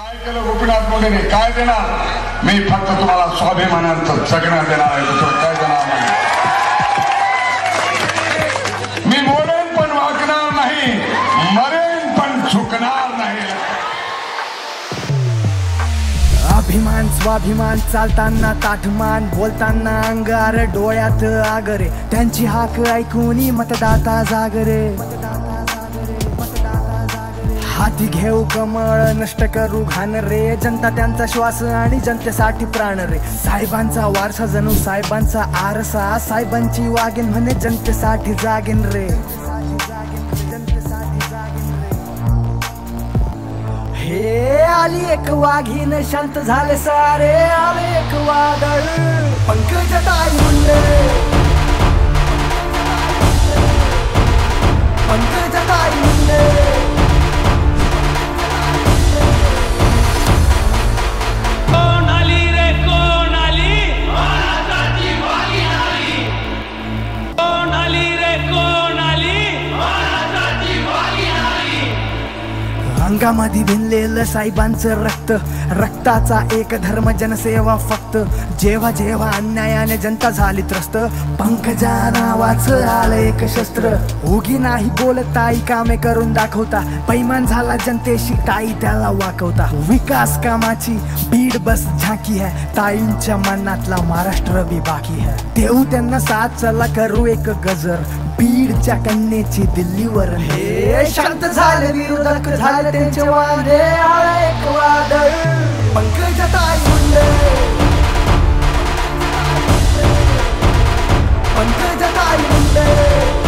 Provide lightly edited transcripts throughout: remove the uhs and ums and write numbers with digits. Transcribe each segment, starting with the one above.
काय केलं गोपीनाथ मुंडेने? काय देणार? मी फक्त तुम्हाला स्वाभिमानाचं जगणं देणार आहे, दुसरं काय देणार नाही. मी मोडेन पण वागणार नाही, मरेन पण झुकणार नाही. अभिमान स्वाभिमान, चालताना ताठमान, बोलताना अंगार, डोळ्यात आगरे. त्यांची हाक ऐकून मतदाता जागरे. हाती घेऊ कमळ, नष्ट करू घाण रे. जनता त्यांचा श्वास आणि जनतेसाठी प्राण रे. साहेबांचा वारसा जणू साहेबांचा आरसा. साहेबांची वागेन म्हणे जनतेसाठी जागेन रे. हे आली एक वाघीन, शांत झाले सारे. आले एक वादळ, पंकजताई मुंडे. पंकजताई मुंडे. अंगामध्ये भिनलेलं साहेबांचं रक्त. रक्ताचा एक धर्म, जनसेवा फक्त. जेव्हा जेव्हा अन्यायाने जनता झाली त्रस्त, पंकजा नावाचं आलं एक शस्त्र. उगी नाही बोलत ताई, कामे करून दाखवता. पैमान झाला जनतेशी, ताई त्याला वाकवता. विकास कामाची बीड बस झाकी है, ताईंच्या मनातला महाराष्ट्र भी बाकी है. देऊ त्यांना साथ, चला करू एक गजर. बीडच्या कन्येची दिल्लीवर. हे शांत झाले विरोधक, झाले त्यांचे वादे. आलं एक वादळ, पंकजताई मुंडे. पंकजताई मुंडे.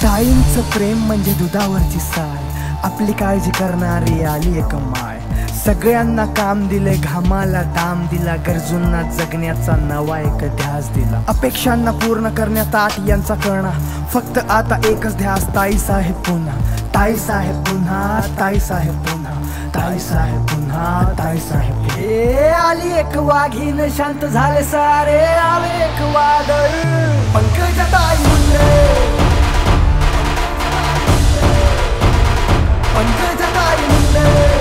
ताईंचं प्रेम म्हणजे दुधावरची साय. आपली काळजी करणारी आली एक माय. सगळ्यांना काम दिले, घामाला दाम दिला. गरजूंना जगण्याचा नवा एक ध्यास दिला. अपेक्षांना पूर्ण करण्यात आठ यांचा कळणा. फक्त आता एकच ध्यास, ताई साहेब पुन्हा. ताई साहेब पुन्हा, ताई साहेब पुन्हा. ताई साहेब पुन्हा, ताई साहेब. हे आली एक वाघीन, शांत झाले सारे. आले एक वादळ, पंकजताई मुंडे. पंकजताई मुंडे.